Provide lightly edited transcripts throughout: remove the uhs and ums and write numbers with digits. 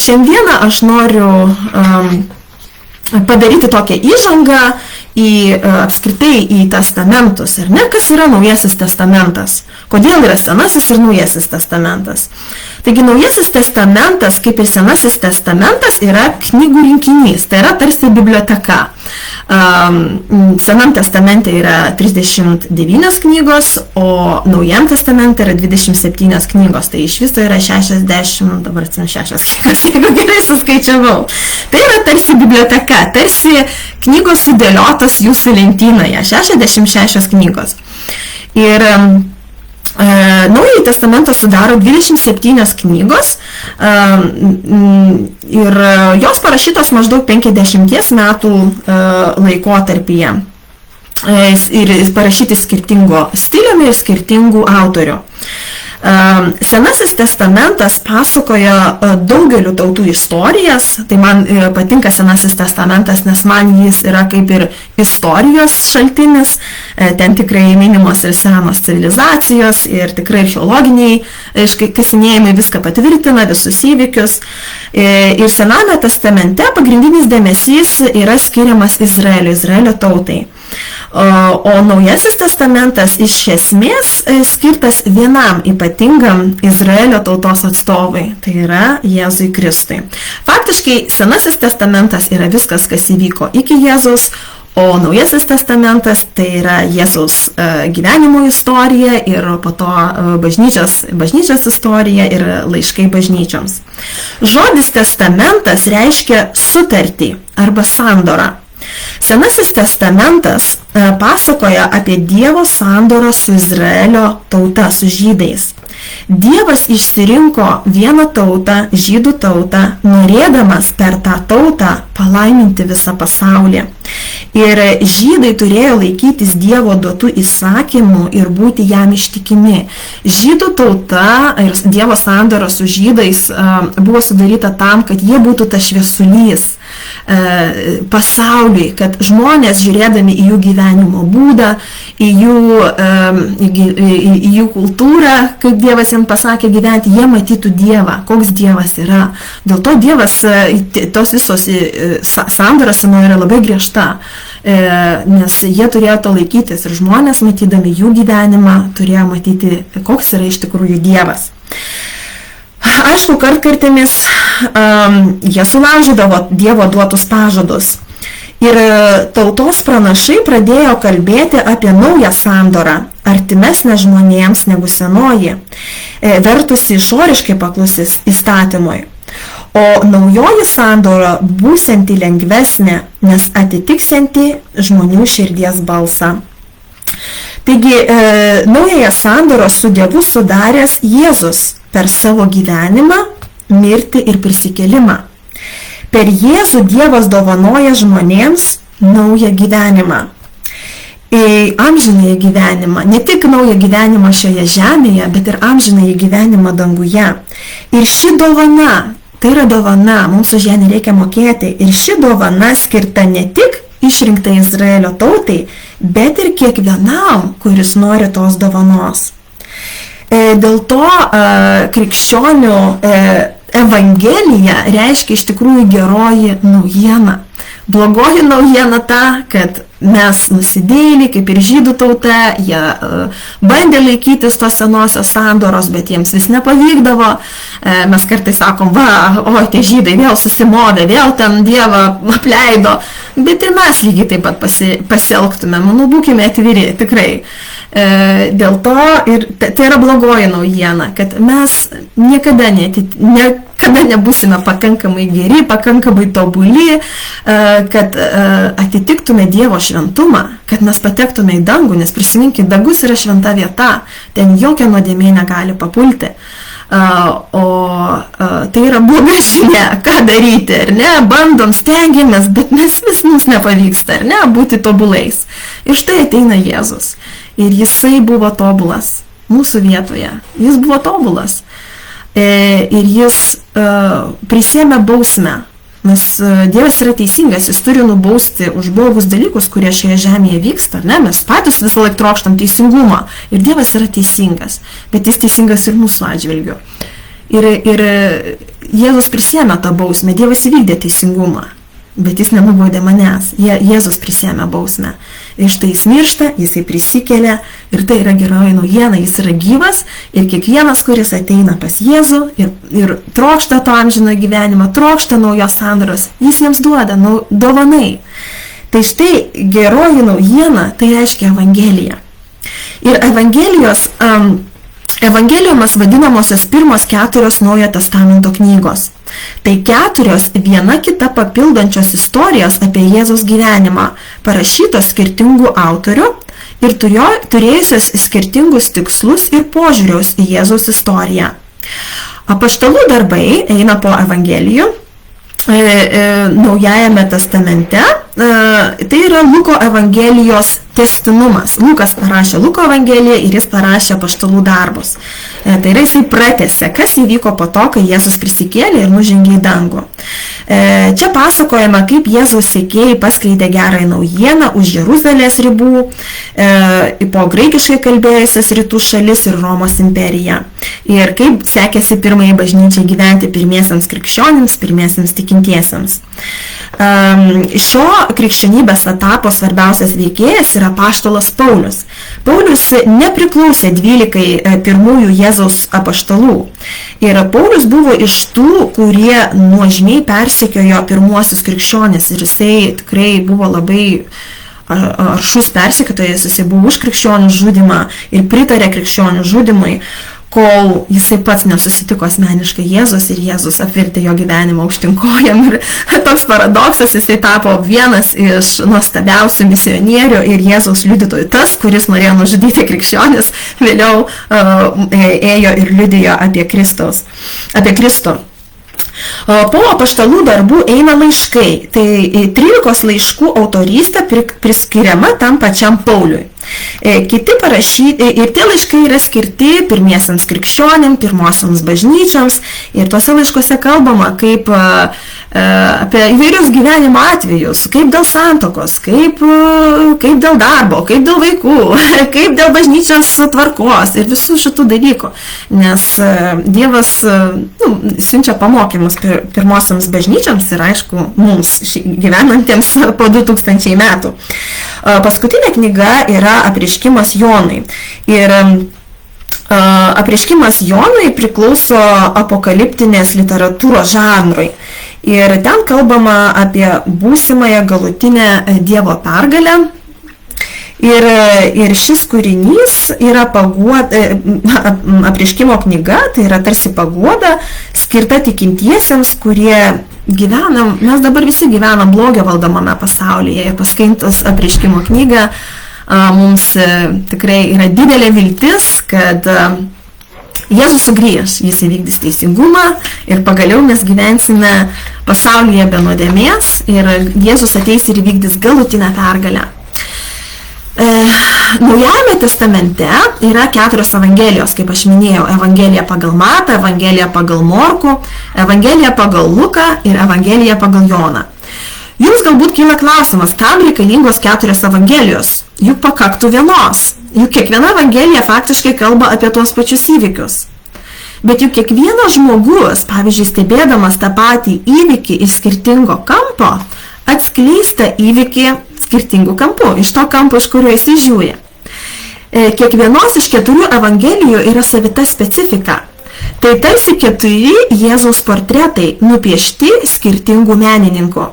šiandieną aš noriu padaryti tokią įžangą į apskritai į testamentus, ar ne, kas yra Naujasis testamentas, kodėl yra Senasis ir Naujasis testamentas. Taigi Naujasis testamentas, kaip ir Senasis testamentas, yra knygų rinkinys, tai yra tarsi biblioteka. Senam testamente yra 39 knygos, o Naujam testamente yra 27 knygos, tai iš viso yra 60, dabar 6 knygos, jeigu gerai suskaičiavau. Tai yra tarsi biblioteka, tarsi knygos sudėliotos jūsų lentynoje, 66 knygos. Ir Naująjį testamentą sudaro 27 knygos ir jos parašytos maždaug 50 metų laikotarpyje ir parašyti skirtingo stiliumi ir skirtingų autorių. Senasis testamentas pasakoja daugelių tautų istorijas, tai man patinka Senasis testamentas, nes man jis yra kaip ir istorijos šaltinis, ten tikrai minimos ir senos civilizacijos ir tikrai archeologiniai kasinėjimai viską patvirtina, visus įvykius. Ir Sename testamente pagrindinis dėmesys yra skiriamas Izraelio tautai. O Naujasis testamentas iš esmės skirtas vienam ypatingam Izraelio tautos atstovui, tai yra Jėzui Kristui. Faktiškai Senasis testamentas yra viskas, kas įvyko iki Jėzaus, o Naujasis testamentas tai yra Jėzaus gyvenimo istorija ir po to bažnyčios istorija ir laiškai bažnyčioms. Žodis testamentas reiškia sutartį arba sandorą. Senasis testamentas pasakoja apie Dievo sandorą su Izraelio tauta, su žydais. Dievas išsirinko vieną tautą, žydų tautą, norėdamas per tą tautą palaiminti visą pasaulį. Ir žydai turėjo laikytis Dievo duotų įsakymų ir būti jam ištikimi. Žydų tauta ir Dievo sandora su žydais buvo sudaryta tam, kad jie būtų tas šviesulys pasauliui, kad žmonės žiūrėdami į jų gyvenimo būdą, į jų kultūrą, kaip Dievas jiems pasakė gyventi, jie matytų Dievą, koks Dievas yra. Dėl to Dievas, tos visos sandoros senoji yra labai griežta, nes jie turėjo to laikytis ir žmonės, matydami jų gyvenimą, turėjo matyti, koks yra iš tikrųjų Dievas. Aišku, kartkartėmis jie sulaužydavo Dievo duotus pažadus. Ir tautos pranašai pradėjo kalbėti apie naują sandorą, artimesnę žmonėms negu senoji, vertusi išoriškai paklusis įstatymui. O naujoji sandora būsianti lengvesnė, nes atitiksianti žmonių širdies balsą. Taigi, naująją sandorą su Dievu sudaręs Jėzus per savo gyvenimą, mirtį ir prisikėlimą. Per Jėzų Dievas dovanoja žmonėms naują gyvenimą. Amžinąjį gyvenimą, ne tik naują gyvenimą šioje žemėje, bet ir amžinąjį gyvenimą danguje. Ir ši dovana, tai yra dovana, mums už ją nereikia mokėti, ir ši dovana skirta ne tik išrinktai Izraelio tautai, bet ir kiekvienam, kuris nori tos dovanos. Dėl to krikščionių evangelija reiškia iš tikrųjų geroji naujiena. Blogoji naujiena ta, kad mes nusidėjėliai, kaip ir žydų tauta, jie bandė laikytis tos senosios sandoros, bet jiems vis nepavykdavo. Mes kartais sakom, tie žydai vėl susimovė, vėl ten Dievą apleido, bet ir mes lygiai taip pat pasielgtume, būkime atviri, tikrai. Dėl to ir tai yra blogoji naujiena, kad mes niekada nebusime pakankamai geri, pakankamai tobuli, kad atitiktume Dievo šventumą, kad mes patektume į dangų, nes prisiminkit, dangus yra šventa vieta, ten jokia nuodėmė negali papulti. Tai yra bloga žinia, ką daryti, ar ne, bandom, stengiamės, bet mums nepavyksta, ar ne, būti tobulais. Ir štai ateina Jėzus. Ir jisai buvo tobulas mūsų vietoje. Jis buvo tobulas. Ir jis prisiėmė bausmę. Nes Dievas yra teisingas, jis turi nubausti už blogus dalykus, kurie šioje žemėje vyksta. Ne? Mes patys visą laiką trokštam teisingumo. Ir Dievas yra teisingas. Bet jis teisingas ir mūsų atžvilgiu. Ir Jėzus prisėmė tą bausmę, Dievas įvykdė teisingumą, bet jis nenubaudė manęs, Jėzus prisėmė bausmę. Ir štai jis miršta, jisai prisikėlė ir tai yra geroji naujiena, jis yra gyvas ir kiekvienas, kuris ateina pas Jėzų ir trokšta to amžino gyvenimo, trokšta naujos sandoros, jis jiems duoda dovanai. Tai štai geroji naujiena, tai reiškia Evangelija. Ir Evangelijomis vadinamosios pirmos 4 Naujojo Testamento knygos. Tai 4 viena kita papildančios istorijos apie Jėzaus gyvenimą, parašytos skirtingų autorių ir turėjusios skirtingus tikslus ir požiūrius į Jėzaus istoriją. Apaštalų darbai eina po Evangelijų. Naujajame testamente, tai yra Luko Evangelijos tęstinumas. Lukas parašė Luko Evangeliją ir jis parašė apaštalų darbus. Tai yra jisai pratęsė, kas įvyko po to, kai Jėzus prisikėlė ir nužengė į dangų. Čia pasakojama, kaip Jėzaus sekėjai paskleidė gerąją naujieną už Jeruzalės ribų, po graikiškai kalbėjusias rytų šalis ir Romos imperiją. Ir kaip sekėsi pirmai bažnyčiai gyventi pirmiesiams krikščionims, pirmiesiams tikintiesiems. Šio krikščionybės etapo svarbiausias veikėjas yra apaštalas Paulius. Paulius nepriklausė 12 pirmųjų Jėzaus apaštalų. Ir Paulius buvo iš tų, kurie nuožmiai persekiojo pirmuosius krikščionis. Ir jisai tikrai buvo labai aršus persekiotojas, jisai buvo už krikščionių žudymą ir pritarė krikščionių žudymui, kol jisai pats nesusitiko asmeniškai Jėzus ir Jėzus apvirtė jo gyvenimą aukštinkojam. Ir toks paradoksas, jisai tapo vienas iš nuostabiausių misionierių ir Jėzaus liudytojų. Tas, kuris norėjo nužudyti krikščionis, vėliau ėjo ir liudijo apie Kristų. Po apaštalų darbų eina laiškai. Tai 13 laiškų autorystė priskiriama tam pačiam Pauliui. Kiti parašyti, ir tie laiškai yra skirti pirmiesiams krikščionim, pirmosiams bažnyčiams, ir tuose laiškuose kalbama kaip apie įvairius gyvenimo atvejus, kaip dėl santokos, kaip dėl darbo, kaip dėl vaikų, kaip dėl bažnyčios tvarkos ir visų šitų dalykų, nes Dievas siunčia pamokymus pirmosiams bažnyčiams ir aišku mums gyvenantiems po 2000 metų. Paskutinė knyga yra Apreiškimas Jonui. Ir Apreiškimas Jonui priklauso apokaliptinės literatūros žanrui. Ir ten kalbama apie būsimąją galutinę Dievo pergalę. Ir šis kūrinys yra Apreiškimo knyga, tai yra tarsi paguoda, skirta tikintiesiems, kurie gyvenam, mes dabar visi gyvenam blogio valdomame pasaulyje. Ir paskaitos Apreiškimo knygą mums tikrai yra didelė viltis, kad Jėzus sugrįš, jis įvykdys teisingumą ir pagaliau mes gyvensime pasaulyje be nuodėmės ir Jėzus ateis ir įvykdys galutinę pergalę. Naujajame testamente yra 4 evangelijos, kaip aš minėjau, Evangelija pagal Matą, Evangelija pagal Morkų, Evangelija pagal Luką ir Evangelija pagal Joną. Jums galbūt kyla klausimas, kam reikalingos 4 evangelijos? Juk pakaktų vienos. Juk kiekviena evangelija faktiškai kalba apie tuos pačius įvykius. Bet juk kiekvienas žmogus, pavyzdžiui, stebėdamas tą patį įvykį iš skirtingo kampo, atskleista įvykį skirtingų kampų, iš to kampo, iš kurio jis žiūri. Kiekvienos iš 4 evangelijų yra savita specifika. Tai tarsi 4 Jėzaus portretai nupiešti skirtingų menininkų.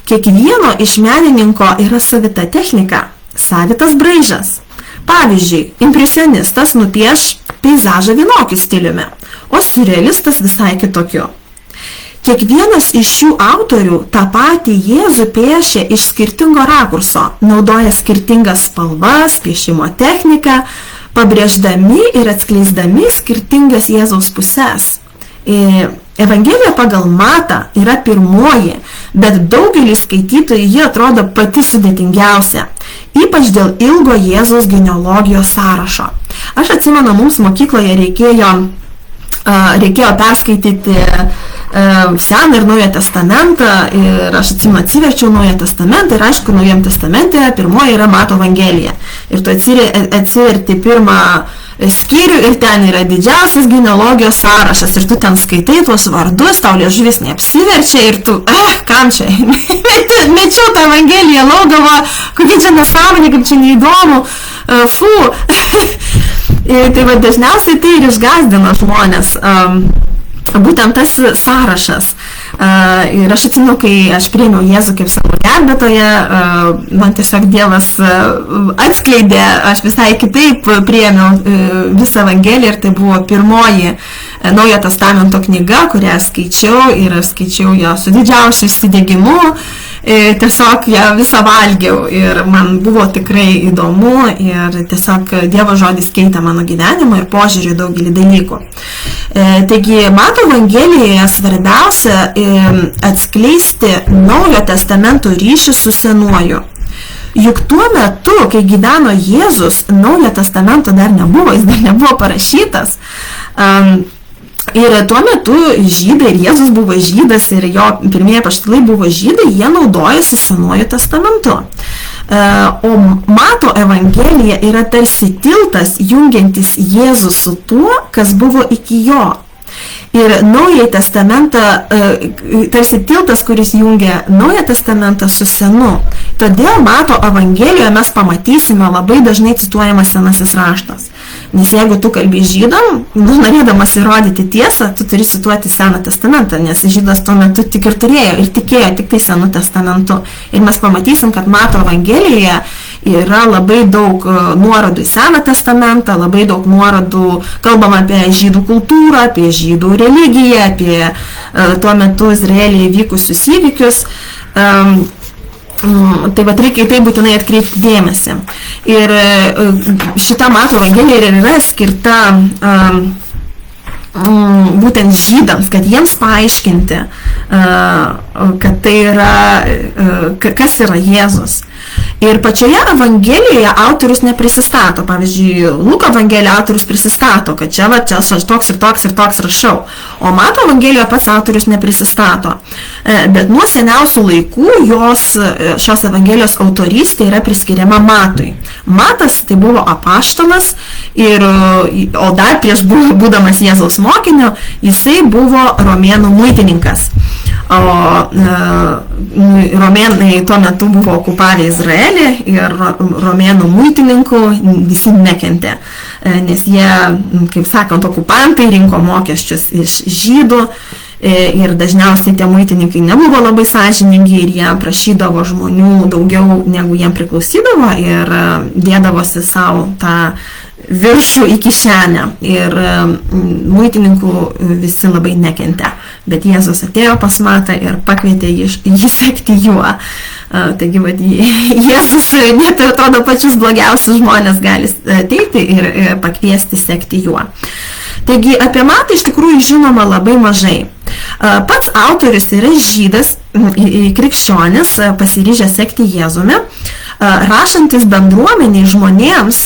Kiekvieno iš menininko yra savita technika, savitas braižas. Pavyzdžiui, impresionistas nupieš peizažą vienokiu stiliumi, o siurrealistas visai kitokiu. Kiekvienas iš šių autorių tą patį Jėzų piešia iš skirtingo rakurso, naudoja skirtingas spalvas, piešimo techniką, pabrėždami ir atskleisdami skirtingas Jėzaus puses. Evangelija pagal Matą yra pirmoji, bet daugelį skaitytojų ji atrodo pati sudėtingiausia, ypač dėl ilgo Jėzaus genealogijos sąrašo. Aš atsimenu, mums mokykloje reikėjo perskaityti Seną ir Naują testamentą ir aš atsiverčiau Naują testamentą ir aišku, Naujam testamente pirmoji yra Mato Evangelija. Ir tu atsiverti pirmą skyrių ir ten yra didžiausias genealogijos sąrašas ir tu ten skaitai tuos vardus, tau liežuvis neapsiverčia ir tu, kam čia, mečiau tą Evangeliją, laugavo, kokia čia nesąmonė, kaip čia neįdomu, Tai va, dažniausiai tai ir išgąsdina žmonės. Būtent tas sąrašas. Ir aš atsimenu, kai aš priėmiau Jėzų kaip savo gelbėtoją, man tiesiog Dievas atskleidė, aš visai kitaip priėmiau visą Evangeliją ir tai buvo pirmoji Naujo testamento knyga, kurią skaičiau ir aš skaičiau ją su didžiausiu įsidėgymu. Tiesiog ją visą valgiau ir man buvo tikrai įdomu ir tiesiog Dievo žodis keitė mano gyvenimą ir požiūrį daugelį dalykų. Taigi, Mato Evangelijoje svarbiausia atskleisti Naujo testamento ryšį su Senuoju. Juk tuo metu, kai gyveno Jėzus, Naujo testamento dar nebuvo, jis dar nebuvo parašytas. Ir tuo metu žydai, ir Jėzus buvo žydas, ir jo pirmieji apaštalai buvo žydai, jie naudojasi Senuoju testamentu. O Mato Evangelija yra tarsi tiltas jungiantis Jėzų su tuo, kas buvo iki jo. Ir Naująjį testamentą, tarsi tiltas, kuris jungia Naują testamentą su Senu. Todėl Mato Evangelijoje mes pamatysime labai dažnai cituojamas Senasis raštas. Nes jeigu tu kalbi žydam, norėdamas įrodyti tiesą, tu turi cituoti Seną testamentą, nes žydas tuo metu tik ir turėjo ir tikėjo tik tai Senu testamentu. Ir mes pamatysim, kad Mato Evangelijoje yra labai daug nuorodų į Seną testamentą, labai daug nuorodų, kalbam apie žydų kultūrą, apie žydų religiją, apie tuo metu Izraelyje vykusius įvykius. Tai va, reikia į tai būtinai atkreipti dėmesį. Ir šita Mato Evangelija yra skirta būtent žydams, kad jiems paaiškinti, kad tai yra, kas yra Jėzus. Ir pačioje Evangelijoje autorius neprisistato. Pavyzdžiui, Luko Evangelijoje autorius prisistato, kad čia toks ir toks ir toks rašau. O Mato Evangelijoje pats autorius neprisistato. Bet nuo seniausių laikų šios Evangelijos autorystė yra priskiriama Matui. Matas tai buvo apaštalas, o dar prieš būdamas Jėzaus mokiniu, jisai buvo romėnų muitininkas. O romėnai tuo metu buvo okupavę Izraelį ir romėnų muitininkų visi nekentė, nes jie, kaip sakant, okupantai rinko mokesčius iš žydų ir dažniausiai tie muitininkai nebuvo labai sąžiningi ir jie prašydavo žmonių daugiau negu jiem priklausydavo ir dėdavosi savo tą viršų į kišenę ir muitininkų visi labai nekentė. Bet Jėzus atėjo pas Matą ir pakvietė jį sekti juo. Taigi, Jėzus net ir atrodo pačius blogiausius žmonės gali ateiti ir pakviesti sekti juo. Taigi, apie Matą iš tikrųjų žinoma labai mažai. Pats autorius yra žydas, krikščionis, pasiryžęs sekti Jėzumi, rašantis bendruomeniai žmonėms,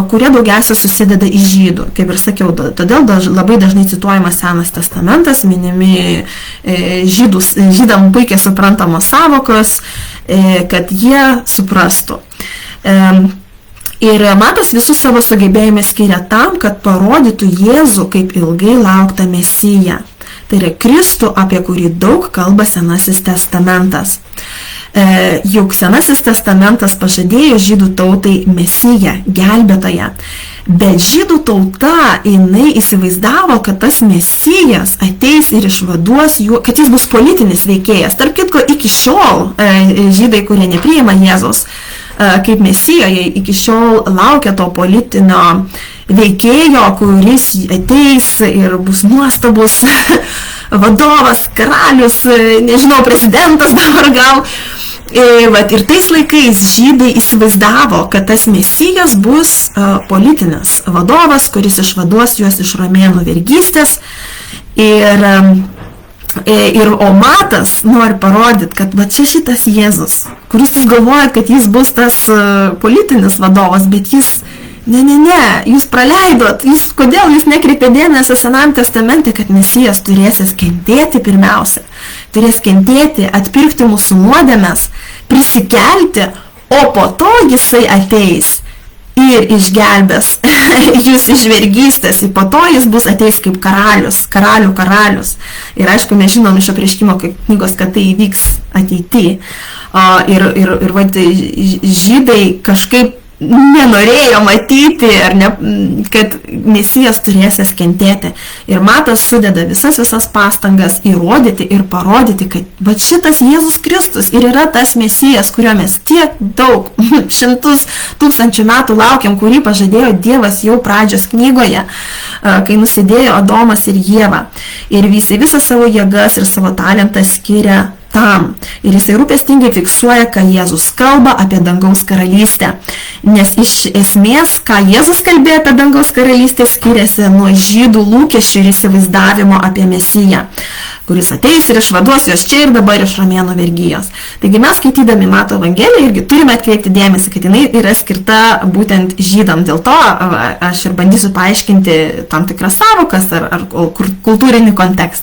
kurie daugiausia susideda iš žydų. Kaip ir sakiau, todėl labai dažnai cituojamas Senas testamentas, minimi žydam puikiai suprantamos savokos, kad jie suprastų. Ir Matas visus savo sugebėjimus skiria tam, kad parodytų Jėzų kaip ilgai lauktą Mesiją. Tai yra Kristų, apie kurį daug kalba Senasis testamentas. Juk Senasis testamentas pažadėjo žydų tautai Mesiją, gelbėtoją. Bet žydų tauta, jinai įsivaizdavo, kad tas Mesijas ateis ir išvaduos jų, kad jis bus politinis veikėjas. Tarp kitko, iki šiol žydai, kurie nepriima Jėzaus kaip Mesijo, jie iki šiol laukia to politinio veikėjo, kuris ateis ir bus nuostabus vadovas, karalius, nežinau, prezidentas dabar gal. Ir tais laikais žydai įsivaizdavo, kad tas Mesijas bus politinis vadovas, kuris išvaduos juos iš romėnų vergystės. O Matas nori parodyti, kad va čia šitas Jėzus, kuris jūs galvoja, kad jis bus tas politinis vadovas, bet jis Ne, jūs praleidot, kodėl jūs nekreipė dėmesio Senam testamente, kad Mesijas turėsis kentėti pirmiausia, turės kentėti, atpirkti mūsų nuodėmes, prisikelti, o po to jisai ateis ir išgelbės jūs iš vergystės, po to jis bus ateis kaip karalius, karalius. Ir aišku, mes žinom iš apreiškimo knygos, kad tai įvyks ateityje. Ir žydai kažkaip nenorėjo matyti, ar ne, kad Mesijas turėsės kentėti. Ir Matas sudeda visas pastangas įrodyti ir parodyti, kad šitas Jėzus Kristus ir yra tas Mesijas, kurio mes tiek daug, šimtus tūkstančių metų laukiam, kurį pažadėjo Dievas jau pradžios knygoje, kai nusidėjo Adomas ir Ieva. Ir visi visą savo jėgas ir savo talentą skiria tam. Ir jisai rūpestingai fiksuoja, ką Jėzus kalba apie dangaus karalystę. Nes iš esmės, ką Jėzus kalbėjo apie dangaus karalystę, skiriasi nuo žydų lūkesčių ir įsivaizdavimo apie Mesiją, kuris ateis ir išvaduos juos čia ir dabar iš romėnų vergijos. Taigi mes, skaitydami Mato Evangeliją, irgi turime atkreipti dėmesį, kad jinai yra skirta būtent žydam. Dėl to aš ir bandysiu paaiškinti tam tikras sąvokas ar kultūrinį kontekstą.